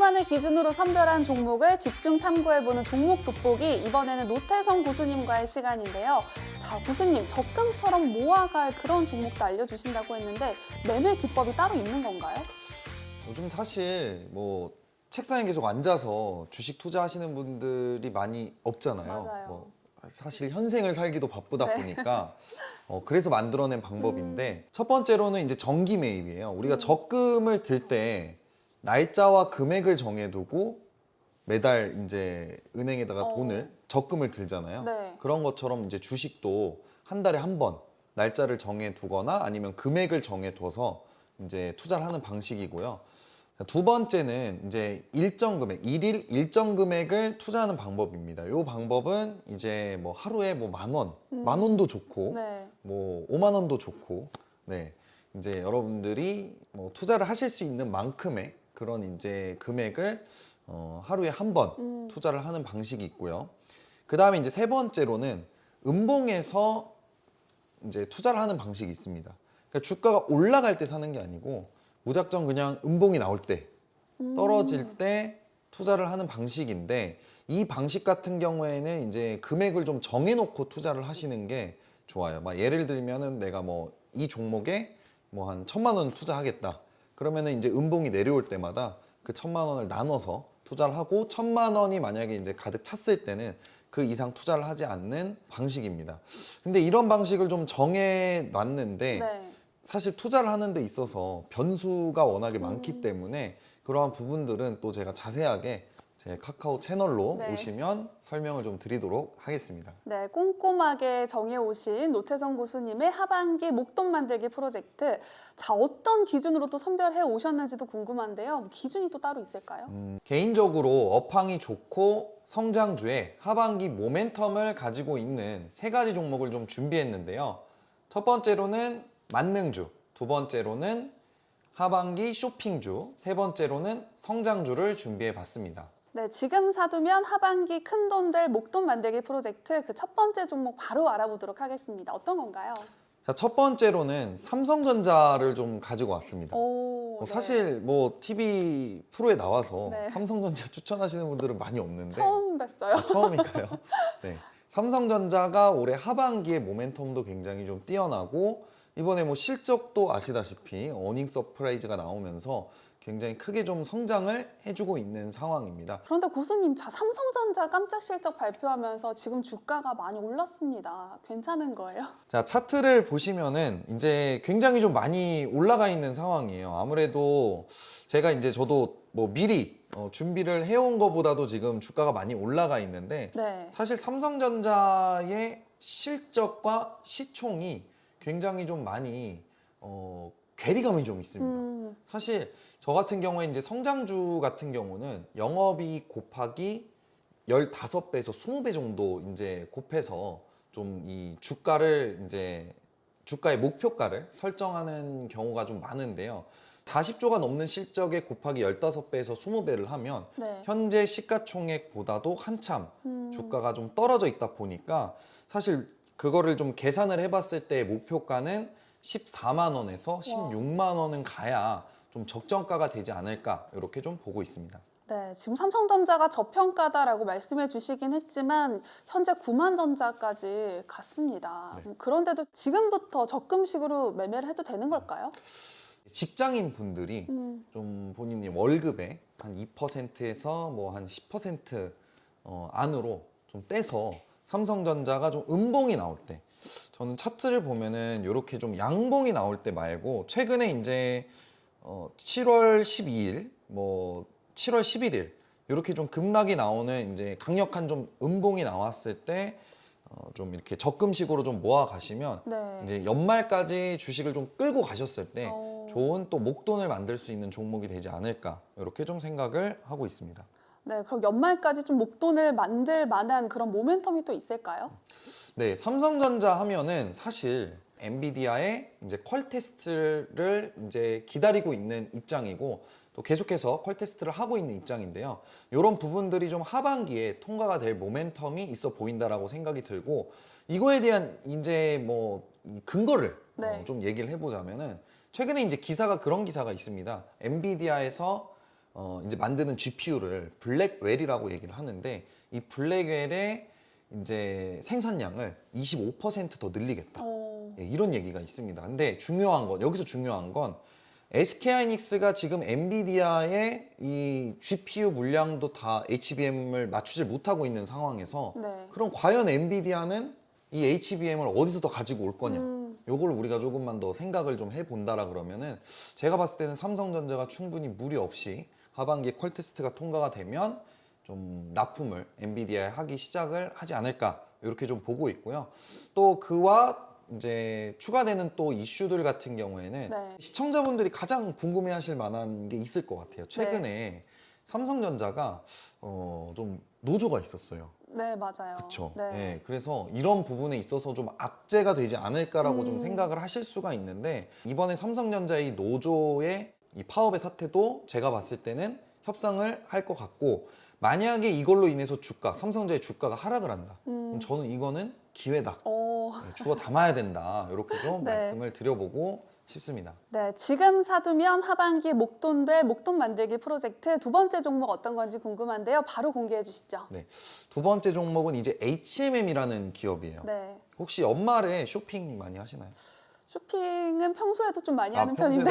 그동안의 기준으로 선별한 종목을 집중 탐구해보는 종목 돋보기, 이번에는 노태성 고수님과의 시간인데요. 자, 고수님, 적금처럼 모아갈 그런 종목도 알려주신다고 했는데 매매 기법이 따로 있는 건가요? 요즘 사실 뭐 책상에 계속 앉아서 주식 투자하시는 분들이 많이 없잖아요. 맞아요. 뭐 사실 현생을 살기도 바쁘다 네. 보니까 그래서 만들어낸 방법인데 첫 번째로는 이제 정기 매입이에요. 우리가 적금을 들 때 날짜와 금액을 정해두고 매달 이제 은행에다가 돈을 적금을 들잖아요. 네. 그런 것처럼 이제 주식도 한 달에 한 번 날짜를 정해두거나 아니면 금액을 정해둬서 이제 투자를 하는 방식이고요. 두 번째는 이제 일정 금액, 일일 일정 금액을 투자하는 방법입니다. 이 방법은 이제 뭐 하루에 뭐 10,000원, 10,000원도 좋고, 네. 뭐 50,000원도 좋고, 네. 이제 여러분들이 뭐 투자를 하실 수 있는 만큼의 그런 이제 금액을 하루에 한 번 투자를 하는 방식이 있고요. 그 다음에 이제 세 번째로는 음봉에서 이제 투자를 하는 방식이 있습니다. 그러니까 주가가 올라갈 때 사는 게 아니고 무작정 그냥 음봉이 나올 때 떨어질 때 투자를 하는 방식인데 이 방식 같은 경우에는 이제 금액을 좀 정해놓고 투자를 하시는 게 좋아요. 막 예를 들면은 내가 뭐 이 종목에 뭐 한 1,000,000원을 투자하겠다. 그러면은 이제 음봉이 내려올 때마다 그 1,000,000원을 나눠서 투자를 하고 1,000,000원이 만약에 이제 가득 찼을 때는 그 이상 투자를 하지 않는 방식입니다. 근데 이런 방식을 좀 정해 놨는데 네. 사실 투자를 하는 데 있어서 변수가 워낙에 많기 때문에 그러한 부분들은 또 제가 자세하게 제 카카오 채널로 네. 오시면 설명을 좀 드리도록 하겠습니다. 네, 꼼꼼하게 정해오신 노태성 고수님의 하반기 목돈 만들기 프로젝트. 자, 어떤 기준으로 또 선별해 오셨는지도 궁금한데요. 기준이 또 따로 있을까요? 개인적으로 업황이 좋고 성장주에 하반기 모멘텀을 가지고 있는 세 가지 종목을 좀 준비했는데요. 첫 번째로는 만능주, 두 번째로는 하반기 쇼핑주, 세 번째로는 성장주를 준비해 봤습니다. 네, 지금 사두면 하반기 큰돈들 목돈 만들기 프로젝트 그 첫 번째 종목 바로 알아보도록 하겠습니다. 어떤 건가요? 자, 첫 번째로는 삼성전자를 좀 가지고 왔습니다. 오, 네. 사실 뭐 TV 프로에 나와서 네. 삼성전자 추천하시는 분들은 많이 없는데 처음 뵀어요. 처음인가요? 네. 삼성전자가 올해 하반기에 모멘텀도 굉장히 좀 뛰어나고 이번에 뭐 실적도 아시다시피 어닝 서프라이즈가 나오면서 굉장히 크게 좀 성장을 해주고 있는 상황입니다. 그런데 고수님, 자, 삼성전자 깜짝 실적 발표하면서 지금 주가가 많이 올랐습니다. 괜찮은 거예요? 자, 차트를 보시면은 이제 굉장히 좀 많이 올라가 있는 상황이에요. 아무래도 제가 이제 저도 뭐 미리 준비를 해온 것보다도 지금 주가가 많이 올라가 있는데 네. 사실 삼성전자의 실적과 시총이 굉장히 좀 많이 괴리감이 좀 있습니다. 사실 저 같은 경우에 이제 성장주 같은 경우는 영업이익 곱하기 15배에서 20배 정도 이제 곱해서 좀 이 주가를 이제 주가의 목표가를 설정하는 경우가 좀 많은데요. 40조가 넘는 실적에 곱하기 15배에서 20배를 하면 네. 현재 시가총액보다도 한참 주가가 좀 떨어져 있다 보니까 사실 그거를 좀 계산을 해봤을 때 목표가는 14만 원에서 16만 원은 가야 좀 적정가가 되지 않을까 이렇게 좀 보고 있습니다. 네, 지금 삼성전자가 저평가다라고 말씀해 주시긴 했지만 현재 9만 전자까지 갔습니다. 네. 그런데도 지금부터 적금식으로 매매를 해도 되는 걸까요? 직장인 분들이 좀 본인이 월급의 한 2%에서 뭐 한 10% 안으로 좀 떼서 삼성전자가 좀 음봉이 나올 때 저는 차트를 보면은 이렇게 좀 양봉이 나올 때 말고 최근에 이제 7월 12일 뭐 7월 11일 이렇게 좀 급락이 나오는 이제 강력한 좀 음봉이 나왔을 때 좀 이렇게 적금식으로 좀 모아 가시면 네. 이제 연말까지 주식을 좀 끌고 가셨을 때 어. 좋은 또 목돈을 만들 수 있는 종목이 되지 않을까 이렇게 좀 생각을 하고 있습니다. 네, 그럼 연말까지 좀 목돈을 만들 만한 그런 모멘텀이 또 있을까요? 네, 삼성전자 하면은 사실 엔비디아의 이제 퀄 테스트를 이제 기다리고 있는 입장이고 또 계속해서 퀄 테스트를 하고 있는 입장인데요. 이런 부분들이 좀 하반기에 통과가 될 모멘텀이 있어 보인다라고 생각이 들고 이거에 대한 이제 뭐 근거를 네. 좀 얘기를 해보자면은 최근에 이제 기사가 그런 기사가 있습니다. 엔비디아에서 이제 만드는 GPU를 블랙웰이라고 얘기를 하는데 이 블랙웰의 이제 생산량을 25% 더 늘리겠다. 예, 이런 얘기가 있습니다. 근데 여기서 중요한 건 SK하이닉스가 지금 엔비디아의 이 GPU 물량도 다 HBM을 맞추질 못하고 있는 상황에서 네. 그럼 과연 엔비디아는 이 HBM을 어디서 더 가지고 올 거냐? 요걸 우리가 조금만 더 생각을 좀 해본다라 그러면은 제가 봤을 때는 삼성전자가 충분히 무리 없이 하반기에 퀄테스트가 통과가 되면 좀 납품을 엔비디아에 하기 시작을 하지 않을까 이렇게 좀 보고 있고요. 또 그와 이제 추가되는 또 이슈들 같은 경우에는 네. 시청자분들이 가장 궁금해하실 만한 게 있을 것 같아요. 최근에 삼성전자가 좀 노조가 있었어요. 네, 맞아요. 그렇죠. 네. 네, 그래서 이런 부분에 있어서 좀 악재가 되지 않을까라고 좀 생각을 하실 수가 있는데 이번에 삼성전자의 노조의 이 파업의 사태도 제가 봤을 때는 협상을 할 것 같고 만약에 이걸로 인해서 삼성전자의 주가가 하락을 한다. 그럼 저는 이거는 기회다. 네, 주워 담아야 된다. 이렇게 좀 네. 말씀을 드려보고 싶습니다. 네, 지금 사두면 하반기 목돈될 목돈 만들기 프로젝트 두 번째 종목 어떤 건지 궁금한데요. 바로 공개해 주시죠. 네, 두 번째 종목은 이제 HMM이라는 기업이에요. 네. 혹시 연말에 쇼핑 많이 하시나요? 쇼핑은 평소에도 좀 많이 하는 편인데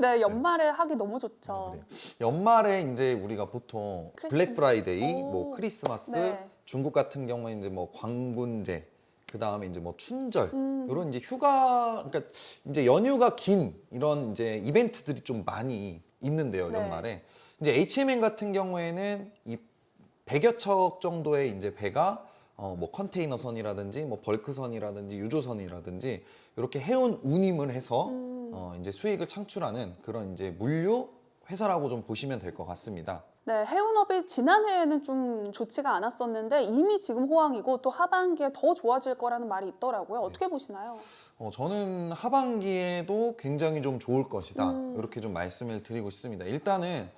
네, 연말에 하기 너무 좋죠. 그래요. 연말에 이제 우리가 보통 블랙 프라이데이, 뭐 크리스마스, 네. 중국 같은 경우에 이제 뭐 광군제, 그 다음에 이제 뭐 춘절 이런 이제 휴가, 그러니까 이제 연휴가 긴 이런 이제 이벤트들이 좀 많이 있는데요, 네. 연말에. 이제 HMN 같은 경우에는 이 100여 척 정도의 이제 배가 뭐 컨테이너선이라든지 뭐 벌크선이라든지 유조선이라든지 이렇게 해운 운임을 해서 이제 수익을 창출하는 그런 이제 물류 회사라고 좀 보시면 될 것 같습니다. 네, 해운업이 지난해에는 좀 좋지가 않았었는데 이미 지금 호황이고 또 하반기에 더 좋아질 거라는 말이 있더라고요. 어떻게 보시나요? 저는 하반기에도 굉장히 좀 좋을 것이다. 이렇게 좀 말씀을 드리고 싶습니다. 일단은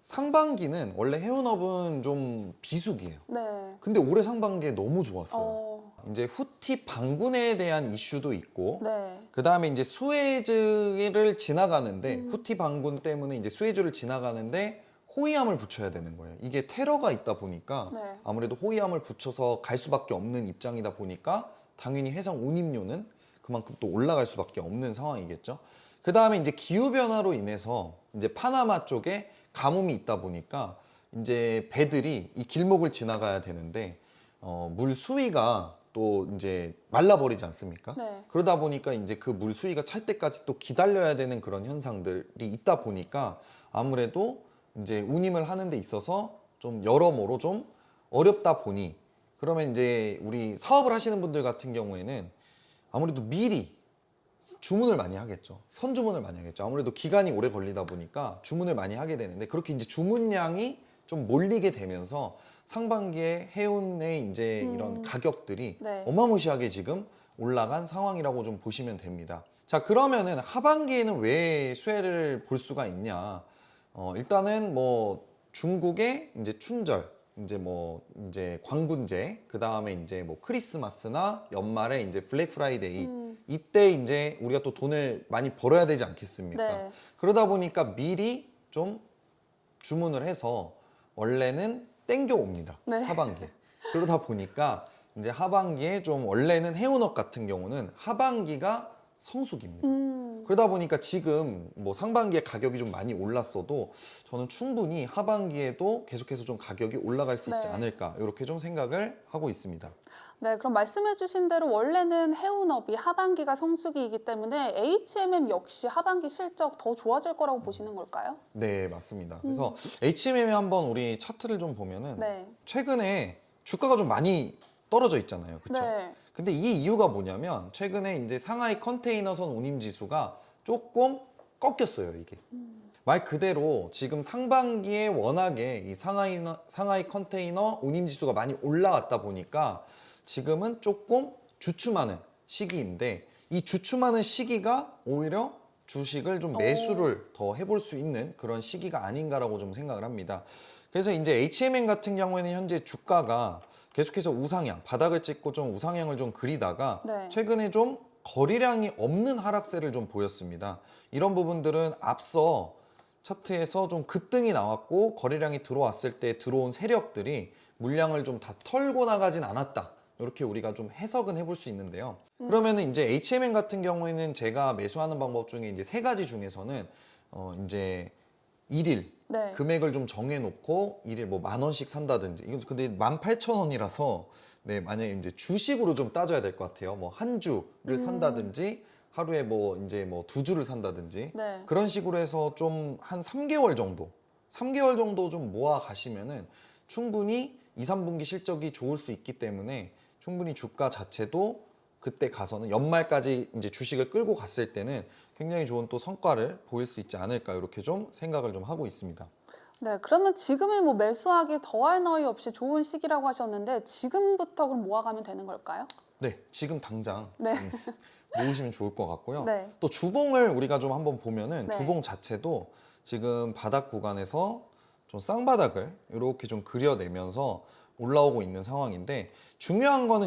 상반기는 원래 해운업은 좀 비수기예요. 네. 근데 올해 상반기에 너무 좋았어요. 이제 후티 반군에 대한 이슈도 있고 네. 그 다음에 이제 수에즈를 지나가는데 후티 반군 때문에 이제 수에즈를 지나가는데 호위함을 붙여야 되는 거예요. 이게 테러가 있다 보니까 네. 아무래도 호위함을 붙여서 갈 수밖에 없는 입장이다 보니까 당연히 해상 운임료는 그만큼 또 올라갈 수밖에 없는 상황이겠죠. 그 다음에 이제 기후 변화로 인해서 이제 파나마 쪽에 가뭄이 있다 보니까 이제 배들이 이 길목을 지나가야 되는데 물 수위가 또 이제 말라버리지 않습니까? 네. 그러다 보니까 이제 그 물 수위가 찰 때까지 또 기다려야 되는 그런 현상들이 있다 보니까 아무래도 이제 운임을 하는 데 있어서 좀 여러모로 좀 어렵다 보니 그러면 이제 우리 사업을 하시는 분들 같은 경우에는 아무래도 미리 주문을 많이 하겠죠. 선주문을 많이 하겠죠. 아무래도 기간이 오래 걸리다 보니까 주문을 많이 하게 되는데 그렇게 이제 주문량이 좀 몰리게 되면서 상반기에 해운의 이제 이런 가격들이 네. 어마무시하게 지금 올라간 상황이라고 좀 보시면 됩니다. 자, 그러면은 하반기에는 왜 수혜를 볼 수가 있냐? 일단은 뭐 중국의 이제 춘절, 이제 광군제, 그 다음에 이제 뭐 크리스마스나 연말에 이제 블랙 프라이데이 이때 이제 우리가 또 돈을 많이 벌어야 되지 않겠습니까? 네. 그러다 보니까 미리 좀 주문을 해서 원래는 땡겨 옵니다. 네. 하반기에. 그러다 보니까 이제 하반기에 좀 원래는 해운업 같은 경우는 하반기가 성수기입니다. 그러다 보니까 지금 뭐 상반기에 가격이 좀 많이 올랐어도 저는 충분히 하반기에도 계속해서 좀 가격이 올라갈 수 있지 네. 않을까 이렇게 좀 생각을 하고 있습니다. 네, 그럼 말씀해주신 대로 원래는 해운업이 하반기가 성수기이기 때문에 HMM 역시 하반기 실적 더 좋아질 거라고 보시는 걸까요? 네, 맞습니다. 그래서 HMM에 한번 우리 차트를 좀 보면은 네. 최근에 주가가 좀 많이 떨어져 있잖아요. 그렇죠? 네. 근데 이 이유가 뭐냐면 최근에 이제 상하이 컨테이너선 운임 지수가 조금 꺾였어요, 이게. 말 그대로 지금 상반기에 워낙에 이 상하이 컨테이너 운임 지수가 많이 올라왔다 보니까 지금은 조금 주춤하는 시기인데 이 주춤하는 시기가 오히려 주식을 좀 매수를 더 해볼 수 있는 그런 시기가 아닌가라고 좀 생각을 합니다. 그래서 이제 HMN 같은 경우에는 현재 주가가 계속해서 우상향, 바닥을 찍고 좀 우상향을 좀 그리다가 네. 최근에 좀 거래량이 없는 하락세를 좀 보였습니다. 이런 부분들은 앞서 차트에서 좀 급등이 나왔고 거래량이 들어왔을 때 들어온 세력들이 물량을 좀 다 털고 나가진 않았다. 이렇게 우리가 좀 해석은 해볼 수 있는데요. 그러면은 이제 HMN 같은 경우에는 제가 매수하는 방법 중에 이제 세 가지 중에서는 이제 일일 네. 금액을 좀 정해놓고 일일 뭐 10,000원씩 산다든지, 이건 근데 18,000원이라서 네, 만약에 이제 주식으로 좀 따져야 될 것 같아요. 뭐 한 주를 산다든지 하루에 뭐 이제 뭐 2주를 산다든지 네. 그런 식으로 해서 좀 한 3개월 정도 좀 모아 가시면은 충분히 2, 3분기 실적이 좋을 수 있기 때문에 충분히 주가 자체도 그때 가서는 연말까지 이제 주식을 끌고 갔을 때는 굉장히 좋은 또 성과를 보일 수 있지 않을까, 이렇게 좀 생각을 좀 하고 있습니다. 네, 그러면 지금이 뭐 매수하기 더할 나위 없이 좋은 시기라고 하셨는데 지금부터 그럼 모아가면 되는 걸까요? 네, 지금 당장 네. 모으시면 좋을 것 같고요. 네. 또 주봉을 우리가 좀 한번 보면은 네. 주봉 자체도 지금 바닥 구간에서 좀 쌍바닥을 이렇게 좀 그려내면서 올라오고 있는 상황인데,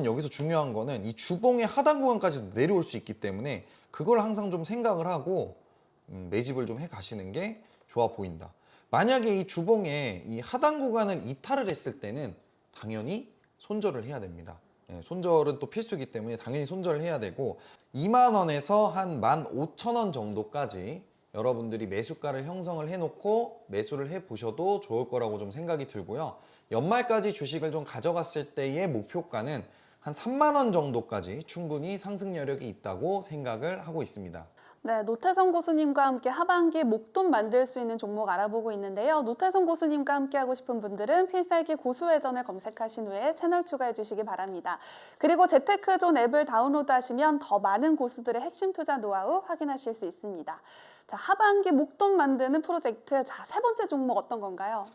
여기서 중요한 거는 이 주봉의 하단 구간까지 내려올 수 있기 때문에 그걸 항상 좀 생각을 하고 매집을 좀 해 가시는 게 좋아 보인다. 만약에 이 주봉의 이 하단 구간을 이탈을 했을 때는 당연히 손절을 해야 됩니다. 예, 손절은 또 필수이기 때문에 당연히 손절을 해야 되고, 2만 원에서 한 15,000원 정도까지 여러분들이 매수가를 형성을 해놓고 매수를 해보셔도 좋을 거라고 좀 생각이 들고요. 연말까지 주식을 좀 가져갔을 때의 목표가는 한 3만 원 정도까지 충분히 상승 여력이 있다고 생각을 하고 있습니다. 네, 노태성 고수님과 함께 하반기 목돈 만들 수 있는 종목 알아보고 있는데요. 노태성 고수님과 함께 하고 싶은 분들은 필살기 고수회전을 검색하신 후에 채널 추가해 주시기 바랍니다. 그리고 재테크존 앱을 다운로드하시면 더 많은 고수들의 핵심 투자 노하우 확인하실 수 있습니다. 자, 하반기 목돈 만드는 프로젝트. 자, 세 번째 종목 어떤 건가요?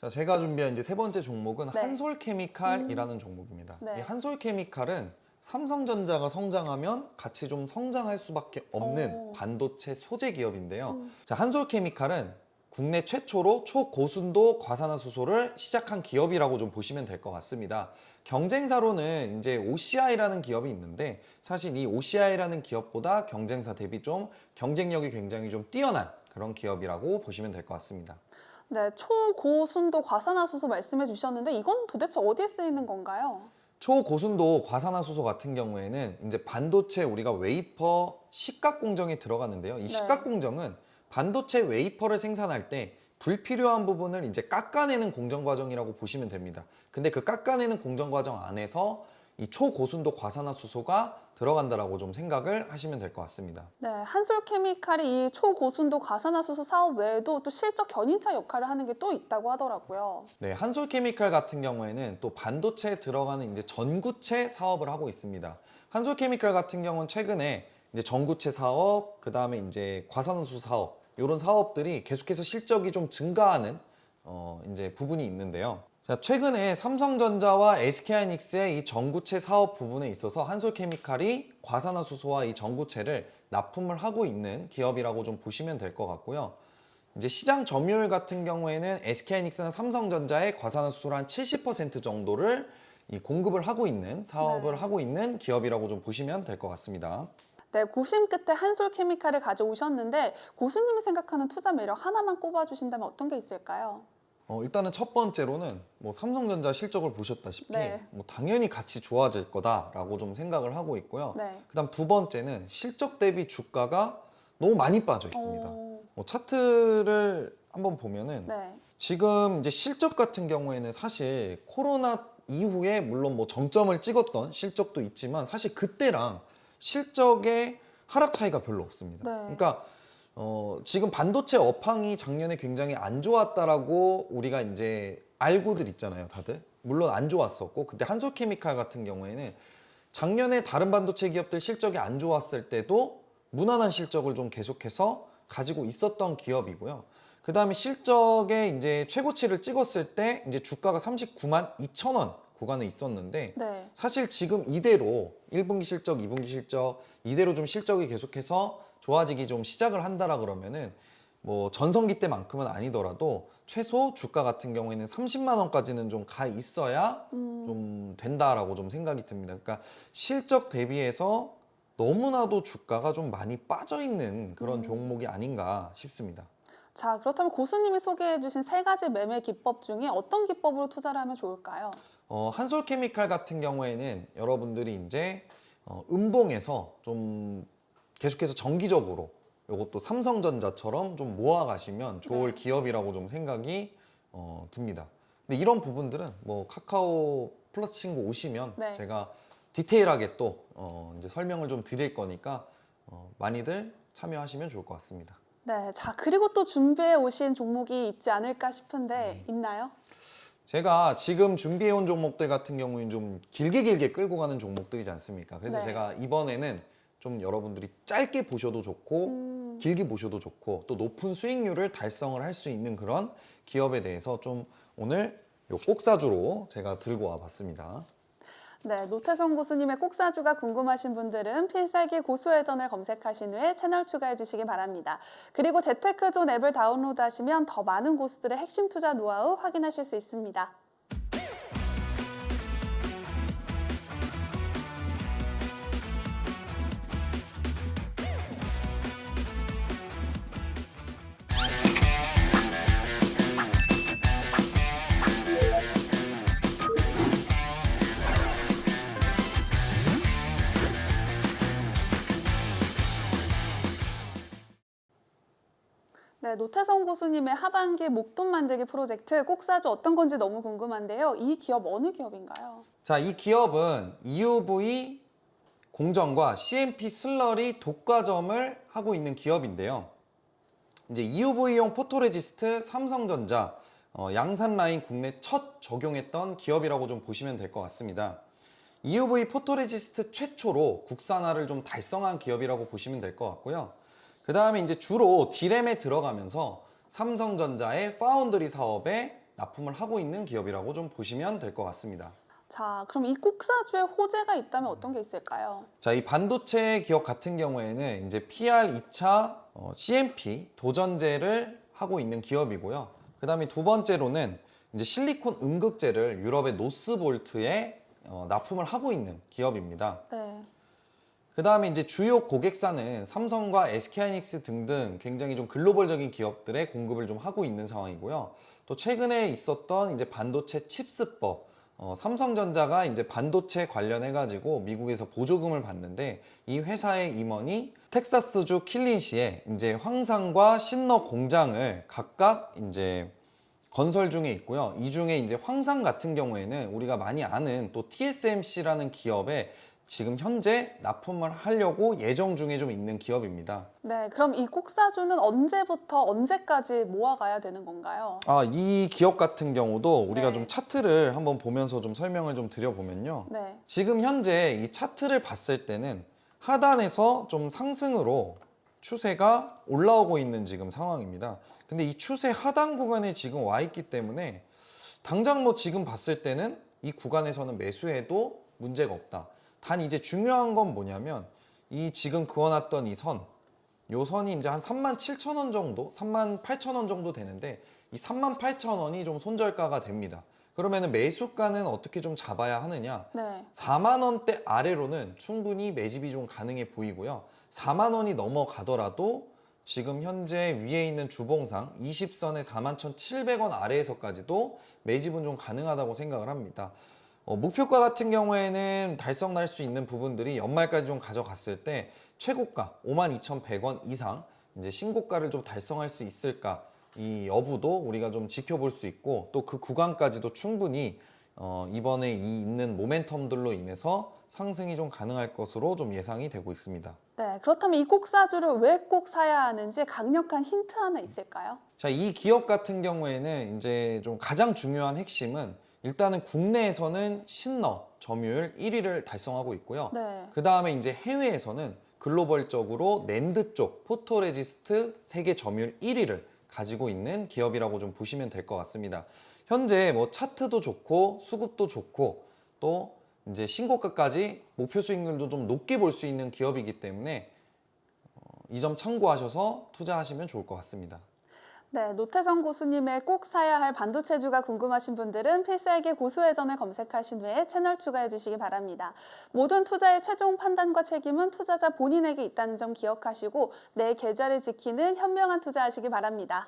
자, 제가 준비한 이제 세 번째 종목은 네. 한솔케미칼이라는 종목입니다. 네. 이 한솔케미칼은 삼성전자가 성장하면 같이 좀 성장할 수밖에 없는 오. 반도체 소재 기업인데요. 자, 한솔케미칼은 국내 최초로 초고순도 과산화수소를 시작한 기업이라고 좀 보시면 될 것 같습니다. 경쟁사로는 이제 OCI라는 기업이 있는데, 사실 이 OCI라는 기업보다 경쟁사 대비 좀 경쟁력이 굉장히 좀 뛰어난 그런 기업이라고 보시면 될 것 같습니다. 네, 초고순도 과산화수소 말씀해 주셨는데 이건 도대체 어디에 쓰이는 건가요? 초고순도 과산화수소 같은 경우에는 이제 반도체 우리가 웨이퍼 식각 공정에 들어가는데요. 이 식각 공정은 반도체 웨이퍼를 생산할 때 불필요한 부분을 이제 깎아내는 공정 과정이라고 보시면 됩니다. 근데 그 깎아내는 공정 과정 안에서 이 초고순도 과산화수소가 들어간다라고 좀 생각을 하시면 될 것 같습니다. 네, 한솔케미칼이 이 초고순도 과산화수소 사업 외에도 또 실적 견인차 역할을 하는 게 또 있다고 하더라고요. 네, 한솔케미칼 같은 경우에는 또 반도체에 들어가는 이제 전구체 사업을 하고 있습니다. 한솔케미칼 같은 경우는 최근에 이제 전구체 사업, 그 다음에 이제 과산화수소 사업, 이런 사업들이 계속해서 실적이 좀 증가하는 이제 부분이 있는데요. 자, 최근에 삼성전자와 SK하이닉스의 이 전구체 사업 부분에 있어서 한솔케미칼이 과산화수소와 이 전구체를 납품을 하고 있는 기업이라고 좀 보시면 될 것 같고요. 이제 시장 점유율 같은 경우에는 SK하이닉스는 삼성전자의 과산화수소를 한 70% 정도를 이 공급을 하고 있는 사업을 하고 있는 기업이라고 좀 보시면 될 것 같습니다. 네, 고심 끝에 한솔케미칼을 가져오셨는데 고수님이 생각하는 투자 매력 하나만 꼽아주신다면 어떤 게 있을까요? 일단은 첫 번째로는 뭐 삼성전자 실적을 보셨다시피 네. 뭐 당연히 같이 좋아질 거다라고 좀 생각을 하고 있고요. 네. 그다음 두 번째는 실적 대비 주가가 너무 많이 빠져 있습니다. 오. 뭐 차트를 한번 보면은 네. 지금 이제 실적 같은 경우에는 사실 코로나 이후에 물론 뭐 정점을 찍었던 실적도 있지만 사실 그때랑 실적의 하락 차이가 별로 없습니다. 네. 그러니까 지금 반도체 업황이 작년에 굉장히 안 좋았다라고 우리가 이제 알고들 있잖아요, 다들. 물론 안 좋았었고, 그때 한솔케미칼 같은 경우에는 작년에 다른 반도체 기업들 실적이 안 좋았을 때도 무난한 실적을 좀 계속해서 가지고 있었던 기업이고요. 그 다음에 실적의 이제 최고치를 찍었을 때 이제 주가가 39만 2천 원 구간에 있었는데, 네. 사실 지금 이대로 1분기 실적, 2분기 실적 이대로 좀 실적이 계속해서 좋아지기 좀 시작을 한다라 그러면은 뭐 전성기 때만큼은 아니더라도 최소 주가 같은 경우에는 30만 원까지는 좀 가 있어야 좀 된다라고 좀 생각이 듭니다. 그러니까 실적 대비해서 너무나도 주가가 좀 많이 빠져 있는 그런 종목이 아닌가 싶습니다. 자, 그렇다면 고수님이 소개해주신 세 가지 매매 기법 중에 어떤 기법으로 투자를 하면 좋을까요? 한솔케미칼 같은 경우에는 여러분들이 이제 음봉에서 좀 계속해서 정기적으로 이것도 삼성전자처럼 좀 모아가시면 좋을 네. 기업이라고 좀 생각이 듭니다. 근데 이런 부분들은 뭐 카카오 플러스 친구 오시면 네. 제가 디테일하게 또 이제 설명을 좀 드릴 거니까 많이들 참여하시면 좋을 것 같습니다. 네, 자, 그리고 또 준비해 오신 종목이 있지 않을까 싶은데 있나요? 제가 지금 준비해온 종목들 같은 경우는 좀 길게 끌고 가는 종목들이지 않습니까? 그래서 네. 제가 이번에는 좀 여러분들이 짧게 보셔도 좋고 길게 보셔도 좋고 또 높은 수익률을 달성을 할 수 있는 그런 기업에 대해서 좀 오늘 요 꼭사주로 제가 들고 와 봤습니다. 네, 노태성 고수님의 꼭사주가 궁금하신 분들은 필살기 고수회전을 검색하신 후에 채널 추가해 주시기 바랍니다. 그리고 재테크존 앱을 다운로드하시면 더 많은 고수들의 핵심 투자 노하우 확인하실 수 있습니다. 네, 노태성 고수님의 하반기 목돈 만들기 프로젝트 꼭사주 어떤 건지 너무 궁금한데요. 이 기업 어느 기업인가요? 자, 이 기업은 EUV 공정과 CMP 슬러리 독과점을 하고 있는 기업인데요. 이제 EUV용 포토레지스트 삼성전자 양산 라인 국내 첫 적용했던 기업이라고 좀 보시면 될 것 같습니다. EUV 포토레지스트 최초로 국산화를 좀 달성한 기업이라고 보시면 될 것 같고요. 그 다음에 이제 주로 D램에 들어가면서 삼성전자의 파운드리 사업에 납품을 하고 있는 기업이라고 좀 보시면 될 것 같습니다. 자, 그럼 이 꼭사주에 호재가 있다면 어떤 게 있을까요? 자, 이 반도체 기업 같은 경우에는 이제 PR2차 CMP 도전제를 하고 있는 기업이고요. 그 다음에 두 번째로는 이제 실리콘 음극재를 유럽의 노스볼트에 납품을 하고 있는 기업입니다. 네. 그 다음에 이제 주요 고객사는 삼성과 SK하이닉스 등등 굉장히 좀 글로벌적인 기업들의 공급을 좀 하고 있는 상황이고요. 또 최근에 있었던 이제 반도체 칩스법, 삼성전자가 이제 반도체 관련해가지고 미국에서 보조금을 받는데 이 회사의 임원이 텍사스주 킬린시에 이제 황산과 신너 공장을 각각 이제 건설 중에 있고요. 이 중에 이제 황산 같은 경우에는 우리가 많이 아는 또 TSMC라는 기업에 지금 현재 납품을 하려고 예정 중에 좀 있는 기업입니다. 네, 그럼 이 꼭사주는 언제부터 언제까지 모아가야 되는 건가요? 이 기업 같은 경우도 우리가 네. 좀 차트를 한번 보면서 좀 설명을 좀 드려보면요. 네. 지금 현재 이 차트를 봤을 때는 하단에서 좀 상승으로 추세가 올라오고 있는 지금 상황입니다. 근데 이 추세 하단 구간에 지금 와 있기 때문에 당장 뭐 지금 봤을 때는 이 구간에서는 매수해도 문제가 없다. 단 이제 중요한 건 뭐냐면 이 지금 그어놨던 이 선, 요 선이 이제 한 37,000원 정도, 38,000원 정도 되는데 이 38,000원이 좀 손절가가 됩니다. 그러면은 매수가는 어떻게 좀 잡아야 하느냐? 네. 4만 원대 아래로는 충분히 매집이 좀 가능해 보이고요. 4만 원이 넘어가더라도 지금 현재 위에 있는 주봉상 20선의 41,700원 아래에서까지도 매집은 좀 가능하다고 생각을 합니다. 목표가 같은 경우에는 달성할 수 있는 부분들이 연말까지 좀 가져갔을 때 최고가 52,100원 이상 이제 신고가를 좀 달성할 수 있을까 이 여부도 우리가 좀 지켜볼 수 있고 또 그 구간까지도 충분히 이번에 이 있는 모멘텀들로 인해서 상승이 좀 가능할 것으로 좀 예상이 되고 있습니다. 네, 그렇다면 이 꼭사주를 왜 꼭 사야 하는지 강력한 힌트 하나 있을까요? 자, 이 기업 같은 경우에는 이제 좀 가장 중요한 핵심은 일단은 국내에서는 신너 점유율 1위를 달성하고 있고요. 네. 그 다음에 이제 해외에서는 글로벌적으로 낸드 쪽 포토레지스트 세계 점유율 1위를 가지고 있는 기업이라고 좀 보시면 될 것 같습니다. 현재 뭐 차트도 좋고 수급도 좋고 또 이제 신고가까지 목표 수익률도 좀 높게 볼 수 있는 기업이기 때문에 이 점 참고하셔서 투자하시면 좋을 것 같습니다. 네, 노태성 고수님의 꼭 사야 할 반도체주가 궁금하신 분들은 필살기 고수회전을 검색하신 후에 채널 추가해 주시기 바랍니다. 모든 투자의 최종 판단과 책임은 투자자 본인에게 있다는 점 기억하시고 내 계좌를 지키는 현명한 투자하시기 바랍니다.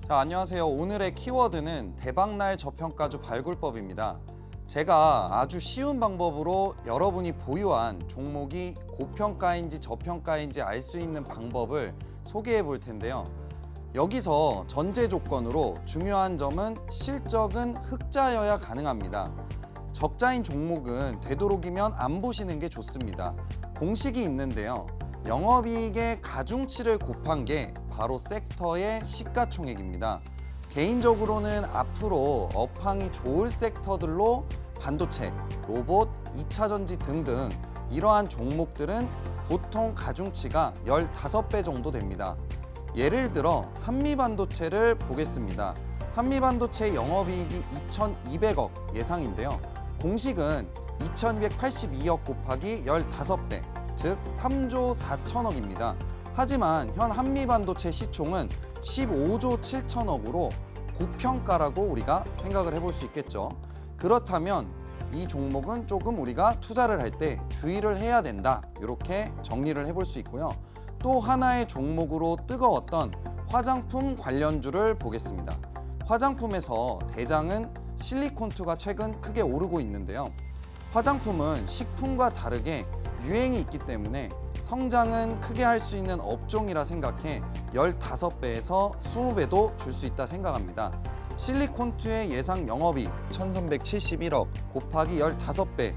자, 안녕하세요. 오늘의 키워드는 대박날 저평가주 발굴법입니다. 제가 아주 쉬운 방법으로 여러분이 보유한 종목이 고평가인지 저평가인지 알 수 있는 방법을 소개해 볼 텐데요. 여기서 전제 조건으로 중요한 점은 실적은 흑자여야 가능합니다. 적자인 종목은 되도록이면 안 보시는 게 좋습니다. 공식이 있는데요. 영업이익의 가중치를 곱한 게 바로 섹터의 시가총액입니다. 개인적으로는 앞으로 업황이 좋을 섹터들로 반도체, 로봇, 2차전지 등등 이러한 종목들은 보통 가중치가 15배 정도 됩니다. 예를 들어 한미반도체를 보겠습니다. 한미반도체 영업이익이 2,200억 예상인데요. 공식은 2,282억 곱하기 15배, 즉 3조 4천억입니다. 하지만 현 한미반도체 시총은 15조 7천억으로 고평가라고 우리가 생각을 해볼 수 있겠죠. 그렇다면 이 종목은 조금 우리가 투자를 할 때 주의를 해야 된다, 이렇게 정리를 해볼 수 있고요. 또 하나의 종목으로 뜨거웠던 화장품 관련주를 보겠습니다. 화장품에서 대장은 실리콘투가 최근 크게 오르고 있는데요. 화장품은 식품과 다르게 유행이 있기 때문에 성장은 크게 할 수 있는 업종이라 생각해 15배에서 20배도 줄 수 있다 생각합니다. 실리콘투의 예상 영업이익 1,371억 곱하기 15배,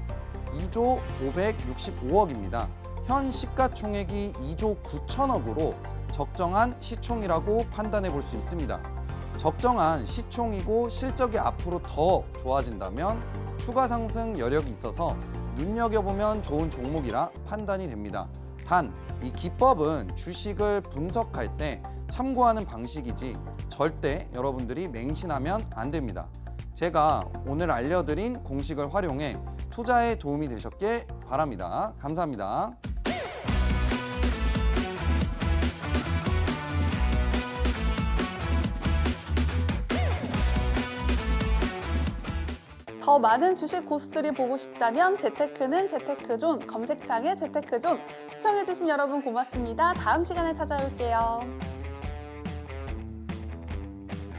2조 565억입니다. 현 시가총액이 2조 9천억으로 적정한 시총이라고 판단해 볼 수 있습니다. 적정한 시총이고 실적이 앞으로 더 좋아진다면 추가 상승 여력이 있어서 눈여겨보면 좋은 종목이라 판단이 됩니다. 단, 이 기법은 주식을 분석할 때 참고하는 방식이지 절대 여러분들이 맹신하면 안 됩니다. 제가 오늘 알려드린 공식을 활용해 투자에 도움이 되셨길 바랍니다. 감사합니다. 더 많은 주식 고수들이 보고 싶다면 재테크는 재테크존, 검색창에 재테크존 시청해주신 여러분 고맙습니다. 다음 시간에 찾아올게요.